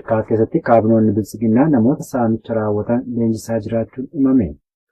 Shakkaa keessatti kaabinoonni bilisiginnaa namoota saamicha raawwatan leenjisaa jiraachuun himame.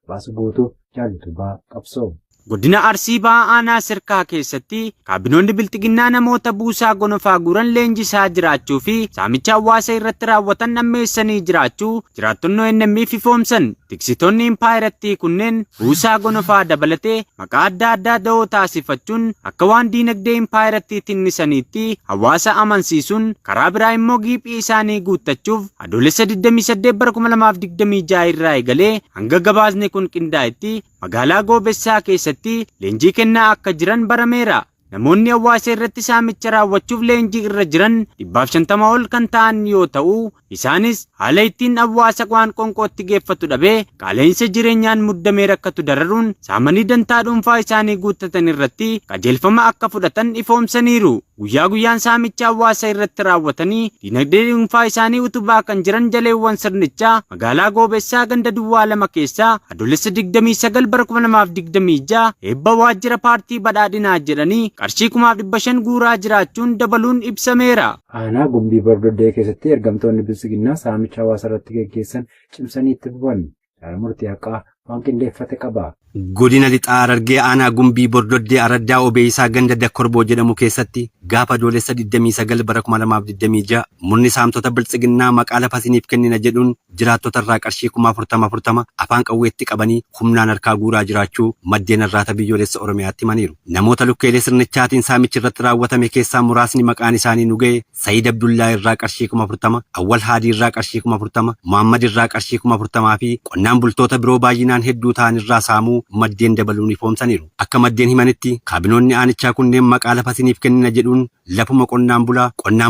Baasa guutuu Jaallatubaa Qabsoo. Godina Arsii Ba'aa Aanaa Sirkaa keessatti kaabinoonni bilisiginnaa namoota buusaa gonofaa guuran leenjisaa jiraachuu fi saamicha hawaasa irratti raawwatan nammeessanii jiraachuu jiraattonni ONM ifoomsan. Tiksitoonni impaayiratti kunneen buusaa gonofaa dabalatee maqaa adda addaa da'oo taasifachuun akka waan diinagdee impaayiratti tinnisaniitti hawaasa amansiisuun karaa biraa immoo giiphii isaanii guuttachuuf adoolessa 28 bara 2026 irraa eegalee hanga gabaasni kun qindaa'etti magaalaa Goobessaa keessatti leenjii kennaa akka jiran barameera. Namoonni hawaasa irratti saamicha raawwachuuf leenjii irra jiran 150 ol kan ta'an yoo ta'u, isaanis haala ittiin hawaasa waan qonqootti geeffatu dhabee qaala'insa jireenyaan muddamee rakkatu dararuun saamanii dantaa dhuunfaa isaanii guuttatan irratti qajeelfama akka fudhatan ifoomsaniiru. Guyyaa guyyaan saamicha hawaasa irratti raawwatanii diinagdee dhuunfaa isaanii utubaa kan jiran jaleewwan sirnichaa magaalaa Goobessaa ganda Duwwaa 2 keessaa adoolessa 29 bara 2026 eebba waajjira paartii badhaadhinaa jedhanii qarshii 500,000 guuraa jiraachuun dabaluun ibsameera. Aanaa Gumbii Bordoddee keessatti ergamtoonni bilisiginnaa saamicha hawaasa irratti gaggeessan cimsanii itti fufan. Yaada murtii haqaa waan qindeeffate qaba. Godina Lixaa Harargee Aanaa Gumbii Bordoddee Araddaa Obeeysaa ganda Dakkorboo jedhamu keessatti gaafa adoolessa 29 bara 2026 murni saamtota bilisiginnaa maqaa lafa isiniif kennina jedhuun jiraattota irraa qarshii 40,040 afaan qawweetti qabanii humnaan harkaa guuraa jiraachuu maddeen irraata biyyoolessa Oromiyaatti himaniiru. Namoota lukkeelee sirnichaatiin saamichi irratti raawwatame keessaa muraasni maqaan isaanii nu ga'e Sayyid Abdullaa irraa qarshii 40,000, Awwal Haadii irraa qarshii 40,000, Muhammad irraa qarshii 40,000 fi qonnaan bultoota biroo baay'inaan hedduu ta'an irraa saamuu maddeen dabaluun ifoomsaniiru. Akka maddeen himanitti kaabinoonni aanichaa kunneen maqaa lafa isiniif kennina jedhuun lafuma qonnaan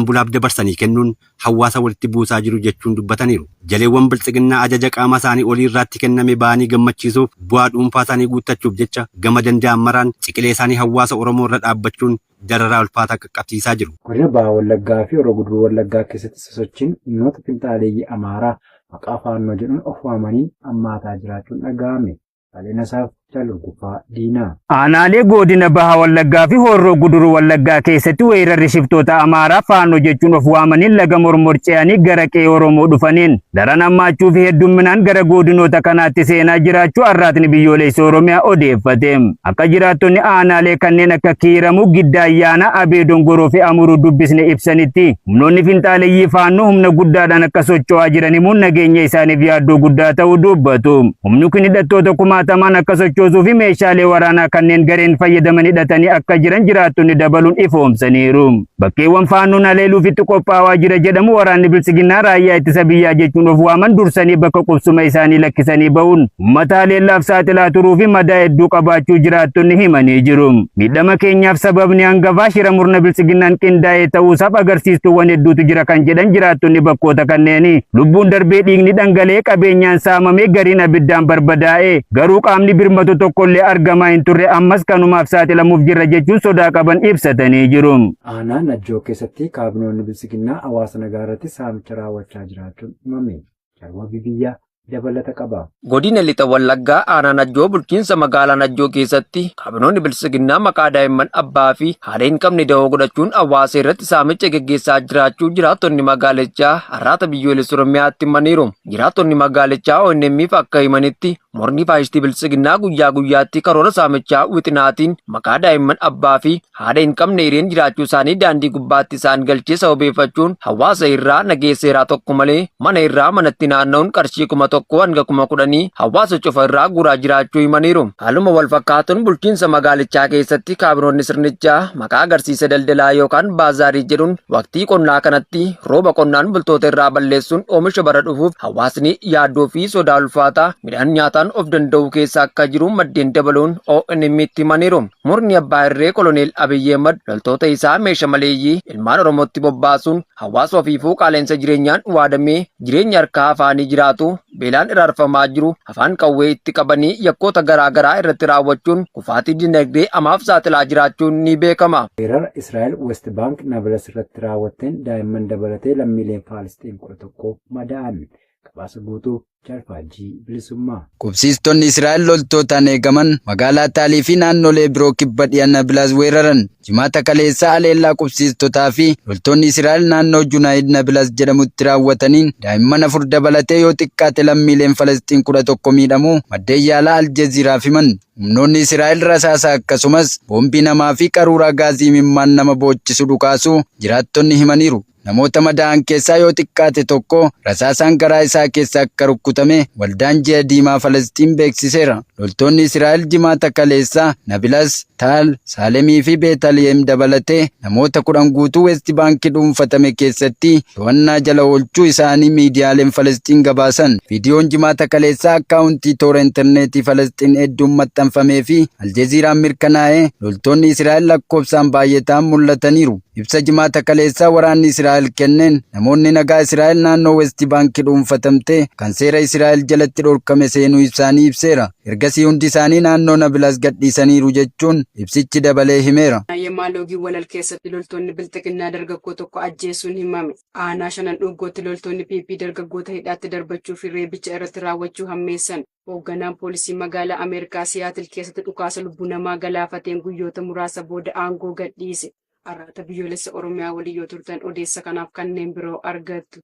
bulaaf dabarsanii kennuun hawaasa walitti buusaa jiru jechuun dubbataniiru. Jaleewwan bilisiginnaa ajaja qaama isaanii olii irratti kenname ba'anii gammachiisuuf bu'aa dhuunfaa isaanii guuttachuuf jecha gama danda'an maraan ciqilee isaanii hawaasa Oromoo irra dhaabbachuun dararaa ulfaataa qaqqabsiisaa jiru. Godina Bahaa Wallaggaa fi Horoo Guduruu Wallaggaa keessatti sosochiin dhimmoota finxaaleeyyii Amaaraa maqaa faannoo jedhuun of waamanii hammaataa jiraachuun dhaga'ame. Aleenasaaf Jalurgufaa Diinaa. Aanaalee godina Bahaa Wallaggaa fi Horroo Guduruu Wallaggaa keessatti weerarri shiftoota Amaaraa faannoo jechuun of waamaniin laga mormorce'anii gara qe'ee Oromoo dhufaniin daran hammaachuu fi heddumminaan gara godinoota kanaatti seenaa jiraachuu arraatni biyyoolessa Oromiyaa odeeffate. Akka jiraattonni aanaalee kanneen akka Kiiramuu, Giddaa Ayyaanaa, Abee Dongoroo fi Amuruu dubbisne ibsanitti humnoonni finxaaleeyyii faannoo humna guddaadhaan akka socho'aa jiran himuun nageenya isaaniif yaaddoo guddaa ta'uu dubbatu. Humni kun hidhattoota kumaatamaan akka sochoosuu fi meeshaalee waraanaa kanneen gareen fayyadaman hidhatanii akka jiran jiraattonni dabaluun ifoomsaniiru. Bakkeewwan faannoon haleeluuf itti qophaa'aa jira jedhamu waraanni bilisiginnaa raayyaa ittisa biyyaa jechuun of waaman dursanii bakka qubsuma isaanii lakkisanii ba'uun uummata haleellaaf saaxilaa turuu fi madaa hedduu qabaachuu jiraattonni himanii jiru. Miidhama keenyaaf sababni hangafaa shira murna bilisiginnaan qindaa'ee ta'uusaaf agarsiistuuwwan hedduutu jira kan jedhan jiraattonni bakkoota kanneeni. Lubbuun darbee dhiigni dhangalee qabeenyaan saamamee gariin abiddaan barbadaa'e garuu qaamni birmatu tokkollee argamaa hin turre ammas kanumaaf saaxilamuuf jirra jechuun sodaa qaban ibsatanii jiru. Aanaa Najjoo keessatti kaabinoonni bilisiginnaa hawaasa nagaa irratti saamicha raawwachaa jiraachuun himame. Jarwa biyyaa dabalata qaba. Godina Lixa Wallaggaa Aanaa Najjoo bulchiinsa magaalaa Najjoo keessatti kaabinoonni bilisiginnaa maqaa daa'imman abbaa fi haadha hin qabne da'oo godhachuun hawaasa irratti saamicha gaggeessaa jiraachuu jiraattonni magaalichaa arraata biyyoolessa Oromiyaatti himaniiru. Jiraattonni magaalichaa ONM'if akka himanitti morni faayistii bilisiginnaa guyyaa guyyaatti karoora saamichaa wixinaatiin maqaa daa'imman abbaa fi haadha hin qabne hireen jiraachuu isaanii daandii gubbaatti isaan galchee sababeeffachuun hawaasa irraa nageesseeraa tokko malee mana irraa manatti naanna'uun qarshii 1,000 hanga 10,000 hawaasa cufa irraa guuraa jiraachuu himaniiru. Haaluma wal fakkaatuun bulchiinsa magaalichaa keessatti kaabinoonni sirnichaa maqaa agarsiisa daldalaa yookaan baazaarii jedhuun waqtii qonnaa kanatti rooba qonnaan bultoota irraa balleessuun oomisha bara dhufuuf hawaasni yaaddoo fi sodaa ulfaataa midhaan nyaataan of danda'u keessa akka jiru maddeen dabaluun ONM'tti himaniiru. Murni abbaa irree koloneel Abiyyi Ahmad loltoota isaa meeshaa maleeyyii ilmaan Oromootti bobbaasuun hawaasa ofiifuu qaala'insa jireenyaan waadamee jireenya harkaa afaanii jiraatu beelaan iraarfamaa jiru afaan qawwee itti qabanii yakkoota garaa irratti raawwachuun kufaatii dinagdee amaaf saaxilaa jiraachuun ni beekama. Weerara Israa'el West Bank Nablus irratti raawwatteen daa'imman dabalatee lammiileen Faalisxiin 11 madaa'an. Gabaasa guutuu Jalfaajii bilisummaa. Qubsiistonni Israa'el loltootaan eegaman magaalaa Taalii fi naannolee biroo kibba dhiyaa Nabilaas weeraran. Jimaata kaleessaa aleellaa qubsiistotaa fi loltoonni Israa'el naannoo Junaayid Nabilaas jedhamutti raawwataniin daa'imman 4 dabalatee yoo xiqqaate lammiileen Falastiin 11 miidhamuu maddeen yaalaa Aljeziiraaf himan. Humnoonni Israa'el rasaasa akkasumas boombii namaa fi qaruuraa gaazii imimmaan nama boochisu dhukaasuu jiraattonni himaniiru. Namoota madaa'an keessaa yoo xiqqaate tokko rasaasaan garaa isaa keessa akka rukkutame waldaan ji'a diimaa Falastiin beeksiseera. Loltoonni Israa'el jimaata kaleessaa Nabilaas, Taal, Saalemii fi Beetaliyeem dabalatee namoota 10 guutuu West Baankii dhuunfatame keessatti to'annaa jala oolchuu isaanii miidiyaaleen Falastiin gabaasan. Viidiyoon jimaata kaleessaa akkaawuntii toora intarneetii Falastiin hedduun maxxanfamee fi Aljeziiraan mirkanaa'ee loltoonni Israa'el lakkoofsaan baay'ataan mul'ataniiru. Ibsa jimaata kaleessaa waraanni Israa'el kenneen namoonni nagaa Israa'el naannoo West Baankii dhuunfatamte kan seera Israa'el jalatti dhorkame seenuu isaanii ibseera. Ergasii hundi isaanii naannoo Nabilaas gadhiisaniiru jechuun ibsichi dabalee himeera. Yemaalogii walal keessatti loltoonni bilxiqinnaa dargaggoo tokko ajjeesuun himame. Aanaa shanan dhuggootti loltoonni PP dargaggoota hidhaatti darbachuu fi reebicha irratti raawwachuu hammeessan. Hoogganaan poolisii magaalaa Ameerikaa Siyaatil keessatti dhukaasa lubbuu namaa galaafateen guyyoota muraasa booda aangoo gadhiise. Arraata biyyoolessa Oromiyaa waliin yoo turtan odeessa kanaaf kanneen biroo argattu.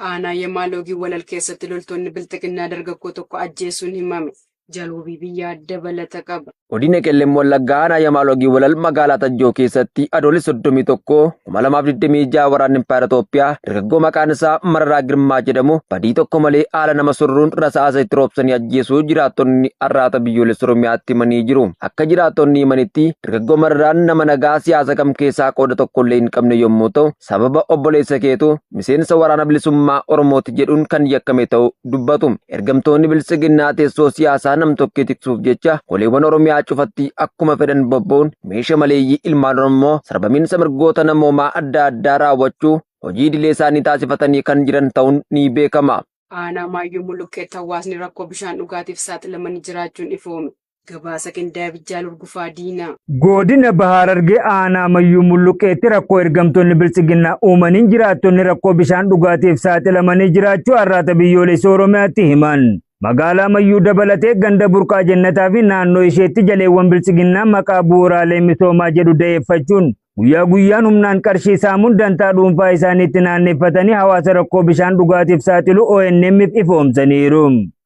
Aanaa Yemaalogii walal keessatti loltoonni bilxiqinnaa dargaggoo tokko ajjeesuun himame. Jaloobii biyyaa dabalata qaba. Godina Qellem Wallaggaa aanaa Yemaalogii walal magaalaa Tajjoo keessatti adoolessa 31 2026 waraanni Impaayera Itoophiyaa dargaggoo maqaan isaa Mararaa Girmaa jedhamu badii tokko malee haala nama surruun rasaasa itti roobsanii ajjeesuu jiraattonni arraata biyyoolessa Oromiyaatti himanii jiru. Akka jiraattonni himanitti dargaggoo Mararaan nama nagaa siyaasa kam keessaa qooda tokkollee hin qabne yommuu ta'u sababa obboleessa keetu miseensa waraana bilisummaa Oromooti jedhuun kan yakkame ta'uu dubbatu. Ergamtoonni bilisiginnaa teessoo siyaasaa nam tokkee tiksuuf jecha goleewwan Oromiyaa cufatti akkuma fedhan bobba'uun meeshaa maleeyyii ilmaan Oromoo sarbamiinsa mirgoota namoomaa adda addaa raawwachuu hojii idilee isaanii taasifatanii kan jiran ta'uun ni beekama. Aanaa Maayyuu Mulluqqeetti hawaasni rakkoo bishaan dhugaatiif saaxilamanii jiraachuun ifoome. Gabaasa qindaa'ee Bijjaal Urgufaa Diinaa. Godina Bahaar Argee aanaa Mayyuu Mulluqqeetti rakkoo ergamtoonni bilisiginnaa uumaniin jiraattonni rakkoo bishaan dhugaatiif saaxilamanii jiraachuu arraata biyyoolessa Oromiyaatti himan. Magaalaa Mayyuu dabalatee ganda burqaa jannataa fi naannoo isheetti jaleewwan bilisiginnaa maqaa bu'uuraalee misoomaa jedhu da'eeffachuun guyyaa guyyaan humnaan qarshii saamuun dantaa dhuunfaa isaaniitti naanneeffatanii hawaasa rakkoo bishaan dhugaatiif saaxilu ONM'if ifoomsaniiru.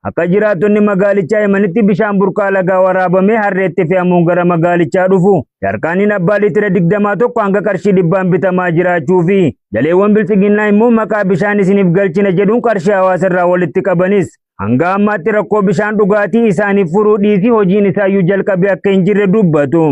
Akka jiraattonni magaalichaa himanitti bishaan burqaa lagaa waraabamee harreetti fe'amuun gara magaalichaa dhufu jarkaaniin abbaa liitira 21 hanga qarshii 100 bitamaa jiraachuu fi jaleewwan bilisiginnaa immoo maqaa bishaan isiniif galchina jedhuun qarshii hawaasa irraa walitti qabanis hanga ammaatti rakkoo bishaan dhugaatii isaaniif furuu dhiisii hojiin isaayyuu jalqabee akka hin jirre dubbatu.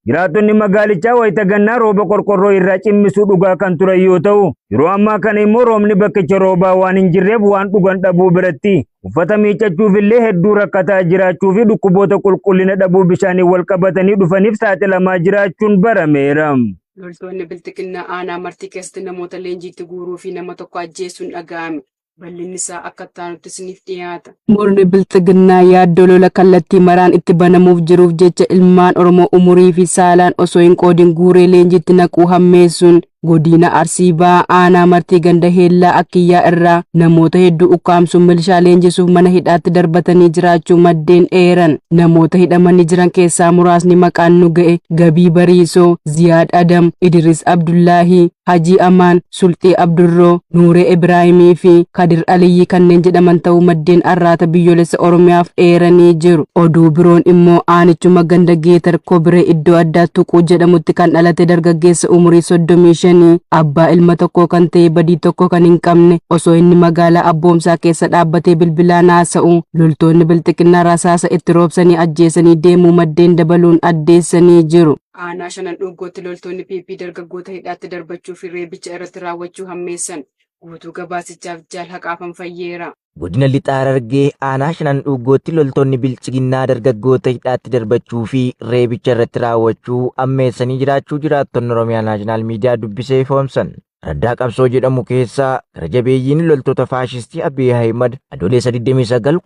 Jiraattonni magaalichaa wayita gannaa rooba qorqorroo irraa cimmisuu dhugaa kan turan yoo ta'u yeroo ammaa kana immoo roobni bakkicha roobaa waan hin jirreef waan dhugan dhabuu biratti uffata miiccachuuf illee hedduu rakkataa jiraachuu fi dhukkuboota qulqullina dhabuu bishaanii wal qabatanii dhufaniif saaxilamaa jiraachuun barameera. Loltoonni bilisiginnaa aanaa martii keessatti namoota leenjiitti guuruu fi nama tokko ajjeesuun dhaga'ame. Bal'inni isaa akka taanutti isiniif dhiyaata. Murni bilisiginnaa yaaddoo lola kallattii maraan itti banamuuf jiruuf jecha ilmaan Oromoo umurii fi saalaan osoo hin qoodin guuree leenjiitti naquu hammeessuun godina Arsii Ba'aa aanaa martii ganda Heellaa Akkiyyaa irraa namoota hedduu ukkaamsuun milishaa leenjisuuf mana hidhaatti darbatanii jiraachuu maddeen eeran. Namoota hidhamanii jiran keessaa muraasni maqaan nu ga'e Gabii Bariisoo, Ziyaad Adam, Idris Abdullaahii, Hajii Amaan, Sulxii Abdurroo, Nuuree Ibraahimii fi Kadir Aliyyi kanneen jedhaman ta'uu maddeen arraata biyyoolessa Oromiyaaf eeranii jiru. Oduu biroon immoo aanichuma ganda Geetar Kobiree iddoo addaa Tuquu jedhamutti kan dhalate dargaggeessa umurii 35 abbaa ilma tokko kan ta'e badii tokko kan hin qabne osoo inni magaalaa Abboomsaa keessa dhaabbatee bilbilaan haasa'u loltoonni bilisiginnaa rasaasa itti roobsanii ajjeesanii deemuu maddeen dabaluun addeessanii jiru. Aanaa shanan dhuggootti loltoonni PP dargaggoota hidhaatti darbachuu fi reebicha irratti raawwachuu hammeessan. Guutuu gabaasichaaf Jaal Haqaafan Fayyeera. Godina Lixaa Harargee aanaa shanan dhuggootti loltoonni bilisiginnaa dargaggoota hidhaatti darbachuu fi reebicha irratti raawwachuu hammeessanii jiraachuu jiraattonni Oromiyaa Naashinaal Miidiyaa dubbisee ifoomsan. Raddaa qabsoo jedhamu keessaa gara jabeeyyiin loltoota faashistii Abiy Ahimad adoolessa 29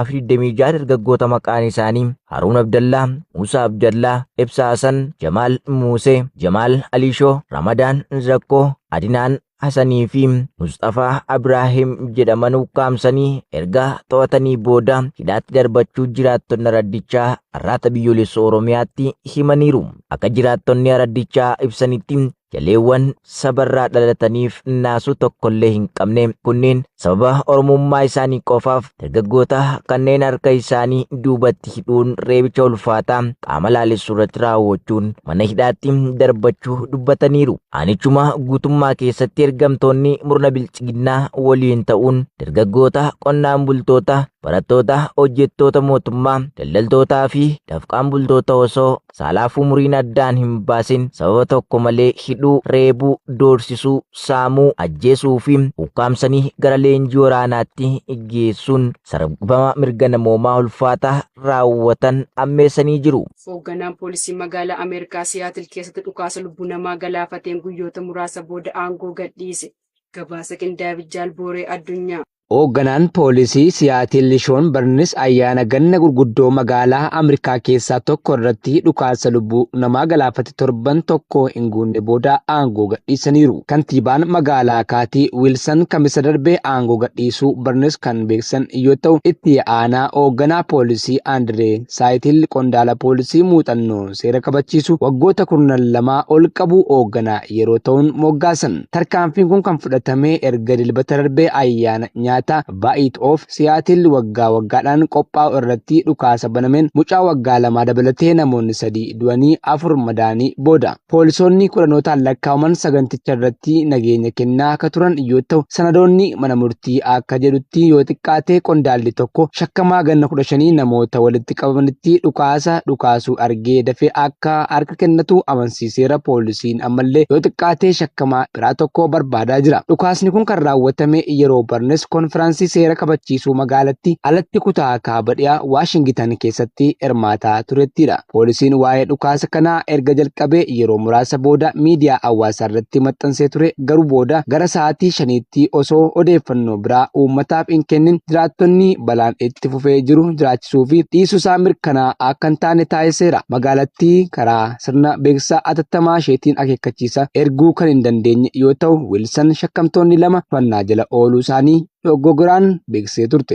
2026 dargaggoota maqaan isaanii Haruun Abdallaa, Muusaa Abdallaa, Ibsaa Hasan, Jamaal Muusee, Jamaal Alishoo, Ramadaan Zakkoo, Adinaan Hasanii fi Mustafaa Abraahim jedhaman ukkaamsanii erga to'atanii booda hidhaatti darbachuu jiraattonni araddichaa arraata biyyoolessa Oromiyaatti himaniiru. Akka jiraattonni araddichaa ibsanitti jaleewwan sabarraa dhalataniif naasuu tokkollee hin qabne kunneen sababa oromummaa isaanii qofaaf dargaggoota kanneen harka isaanii duubatti hidhuun reebicha ulfaataa qaama laalessuu irratti raawwachuun mana hidhaatti darbachuu dubbataniiru. Aanichuma guutummaa keessatti ergamtoonni murna bilchiginnaa waliin ta'uun dargaggoota, qonnaan bultoota, barattoota, hojjettoota mootummaa, daldaltootaa fi dafqaan bultoota osoo saalaafuu umuriin addaan hin baasin sababa tokko malee hidhuu, reebuu, doorsisuu, saamuu, ajjeesuu fi ukkaamsanii gara leenjii waraanaatti geessuun sarbama mirga namoomaa ulfaataa raawwatan ammeessanii jiru. Hoogganaan poolisii magaalaa Ameerikaa Siyaatil keessatti dhukaasa lubbuu namaa galaafateen guyyoota muraasa booda aangoo gadhiise. Gabaasa Qindaabit Jaalbooree Addunyaa. Hoogganaan poolisii Siyaatil Shoon Barnis ayyaana ganna gurguddoo magaalaa Ameerikaa keessaa tokko irratti dhukaasa lubbuu namaa galaafate torban tokko hin guunne booda aangoo gadhiisaniiru. Kantiibaan magaalaa Kaatii Wiilsan kamisa darbee aangoo gadhiisuu Barnis kan beeksan yoo ta'u, itti aanaa hoogganaa poolisii Andiree Saayitil qondaala poolisii muuxannoo seera kabachiisu waggoota 12 ol qabu hoogganaa yeroo ta'uun moggaasan. Tarkaanfiin kun kan fudhatame erga dilbata darbee ayyaana Ba'it of Siyaatil waggaa waggaadhaan qophaa'u irratti dhukaasa banameen mucaa waggaa 2 dabalatee namoonni 3 du'anii 4 madaanii booda. Poolisoonni kudhanootaan lakkaa'aman saganticha irratti nageenya kennaa akka turan yoo ta'u, sanadoonni mana murtii akka jedhutti yoo xiqqaate qondaalli tokko shakkamaa ganna 15 namoota walitti qabamanitti dhukaasuu argee dafee akka harka kennatu amansiiseera. Poolisiin ammallee yoo xiqqaate shakkamaa biraa tokko barbaadaa jira. Dhukaasni kun kan raawwatame yeroo Barnes konfiraansii seera kabachiisuu magaalatti alatti kutaa kaaba dhiyaa Waashingitan keessatti hirmaataa turettidha. Poolisiin waa'ee dhukaasa kanaa erga jalqabee yeroo muraasa booda miidiyaa hawaasaa irratti maxxansee ture, garuu booda gara sa'aatii 5tti osoo odeeffannoo biraa uummataaf hin kennin jiraattonni balaan itti fufee jiru jiraachisuu fi dhiisuusaa mirkanaa akka hin taane taasiseera. Magaalattii karaa sirna beeksisaa atattamaa isheetiin akeekkachiisa erguu kan hin dandeenye yoo ta'u, Wiilsan shakkamtoonni 2 to'annaa jala ooluu isaanii dogoggoraan beeksisee turte.